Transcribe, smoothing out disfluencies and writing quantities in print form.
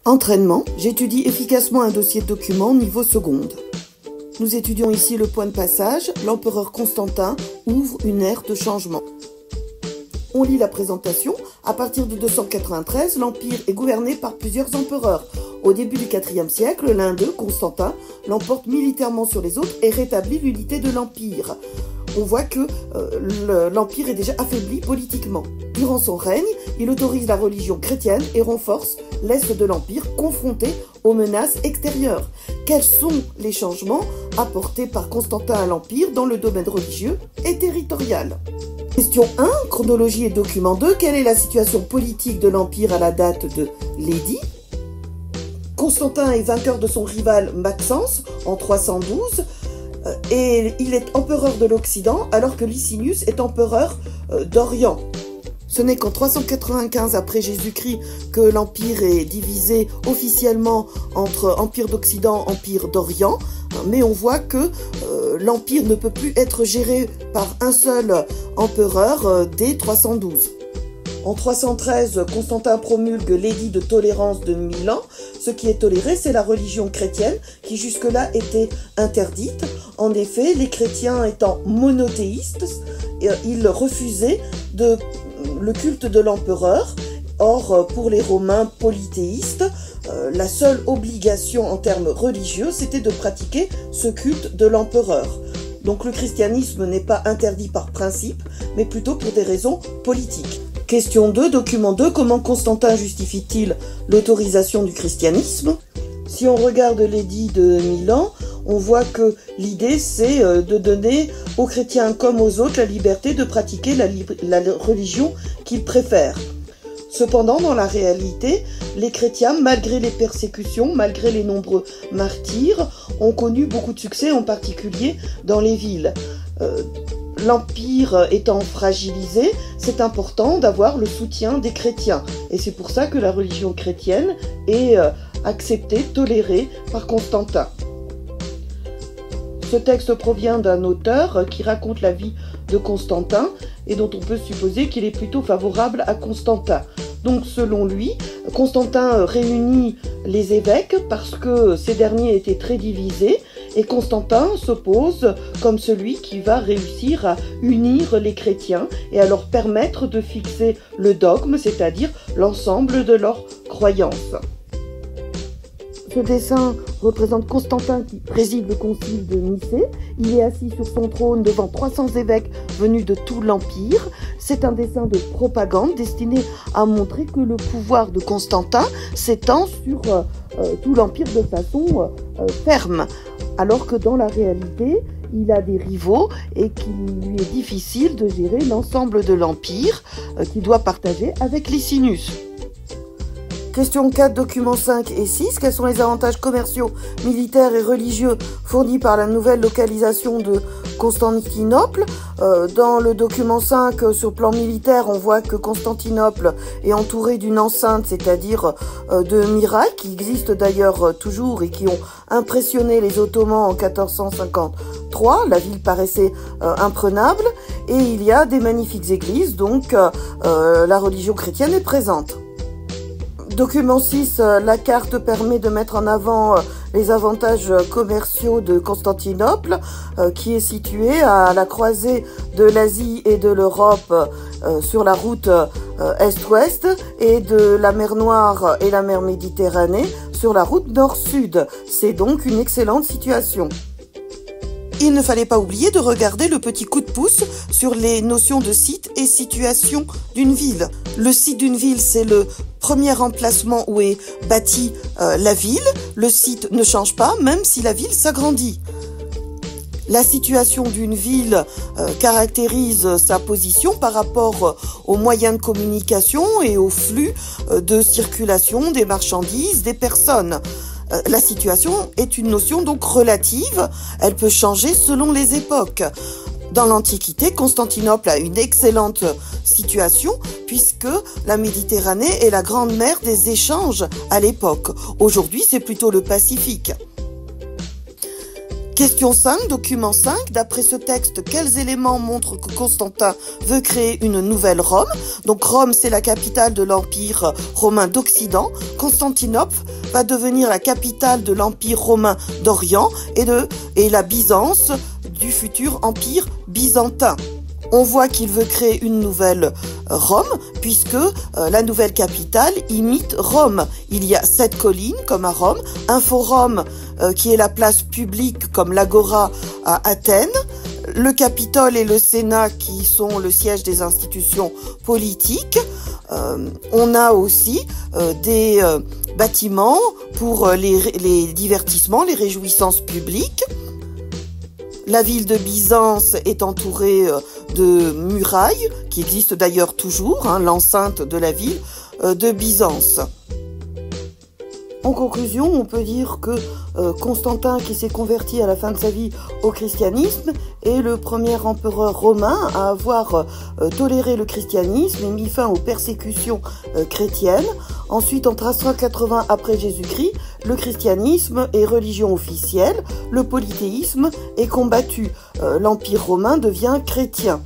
Entraînement, j'étudie efficacement un dossier de document niveau seconde. Nous étudions ici le point de passage, l'empereur Constantin ouvre une ère de changement. On lit la présentation. À partir de 293, l'Empire est gouverné par plusieurs empereurs. Au début du IVe siècle, l'un d'eux, Constantin, l'emporte militairement sur les autres et rétablit l'unité de l'Empire. On voit que l'Empire est déjà affaibli politiquement. Durant son règne, il autorise la religion chrétienne et renforce l'Est de l'Empire confronté aux menaces extérieures. Quels sont les changements apportés par Constantin à l'Empire dans le domaine religieux et territorial? Question 1, chronologie et document 2. Quelle est la situation politique de l'Empire à la date de l'édit? Constantin est vainqueur de son rival Maxence en 312 et il est empereur de l'Occident alors que Licinius est empereur d'Orient. Ce n'est qu'en 395 après Jésus-Christ que l'Empire est divisé officiellement entre Empire d'Occident, Empire d'Orient, mais on voit que l'Empire ne peut plus être géré par un seul empereur dès 312. En 313, Constantin promulgue l'édit de tolérance de Milan. Ce qui est toléré, c'est la religion chrétienne qui jusque-là était interdite. En effet, les chrétiens étant monothéistes, ils refusaient le culte de l'empereur. Or, pour les Romains polythéistes, la seule obligation en termes religieux, c'était de pratiquer ce culte de l'empereur. Donc le christianisme n'est pas interdit par principe, mais plutôt pour des raisons politiques. Question 2, document 2, comment Constantin justifie-t-il l'autorisation du christianisme? Si on regarde l'édit de Milan, on voit que l'idée c'est de donner aux chrétiens comme aux autres la liberté de pratiquer la religion qu'ils préfèrent. Cependant, dans la réalité, les chrétiens, malgré les persécutions, malgré les nombreux martyrs, ont connu beaucoup de succès, en particulier dans les villes. L'Empire étant fragilisé, c'est important d'avoir le soutien des chrétiens. Et c'est pour ça que la religion chrétienne est acceptée, tolérée par Constantin. Ce texte provient d'un auteur qui raconte la vie de Constantin et dont on peut supposer qu'il est plutôt favorable à Constantin. Donc selon lui, Constantin réunit les évêques parce que ces derniers étaient très divisés et Constantin s'oppose comme celui qui va réussir à unir les chrétiens et à leur permettre de fixer le dogme, c'est-à-dire l'ensemble de leurs croyances. Ce dessin représente Constantin qui préside le concile de Nicée. Il est assis sur son trône devant 300 évêques venus de tout l'Empire. C'est un dessin de propagande destiné à montrer que le pouvoir de Constantin s'étend sur tout l'Empire de façon ferme. Alors que dans la réalité, il a des rivaux et qu'il lui est difficile de gérer l'ensemble de l'Empire qu'il doit partager avec Licinius. Question 4, documents 5 et 6. Quels sont les avantages commerciaux, militaires et religieux fournis par la nouvelle localisation de Constantinople? Dans le document 5, sur le plan militaire, on voit que Constantinople est entourée d'une enceinte, c'est-à-dire de murailles, qui existent d'ailleurs toujours et qui ont impressionné les Ottomans en 1453. La ville paraissait imprenable et il y a des magnifiques églises, donc la religion chrétienne est présente. Document 6, la carte permet de mettre en avant les avantages commerciaux de Constantinople, qui est située à la croisée de l'Asie et de l'Europe sur la route Est-Ouest et de la mer Noire et la mer Méditerranée sur la route Nord-Sud. C'est donc une excellente situation. Il ne fallait pas oublier de regarder le petit coup de pouce sur les notions de site et situation d'une ville. Le site d'une ville, c'est le premier emplacement où est bâtie la ville. Le site ne change pas, même si la ville s'agrandit. La situation d'une ville caractérise sa position par rapport aux moyens de communication et au flux de circulation des marchandises, des personnes. La situation est une notion donc relative, elle peut changer selon les époques. Dans l'Antiquité, Constantinople a une excellente situation puisque la Méditerranée est la grande mer des échanges à l'époque. Aujourd'hui, c'est plutôt le Pacifique. Question 5, document 5. D'après ce texte, quels éléments montrent que Constantin veut créer une nouvelle Rome? Donc Rome, c'est la capitale de l'Empire romain d'Occident. Constantinople va devenir la capitale de l'Empire romain d'Orient et la Byzance du futur Empire byzantin. On voit qu'il veut créer une nouvelle Rome, puisque la nouvelle capitale imite Rome. Il y a 7 collines, comme à Rome, un forum qui est la place publique, comme l'Agora à Athènes, le Capitole et le Sénat, qui sont le siège des institutions politiques. On a aussi des bâtiments pour les divertissements, les réjouissances publiques. La ville de Byzance est entourée de murailles, qui existent d'ailleurs toujours, l'enceinte de la ville de Byzance. En conclusion, on peut dire que Constantin, qui s'est converti à la fin de sa vie au christianisme, est le premier empereur romain à avoir toléré le christianisme et mis fin aux persécutions chrétiennes. Ensuite, en 380 après Jésus-Christ, le christianisme est religion officielle, le polythéisme est combattu. L'Empire romain devient chrétien.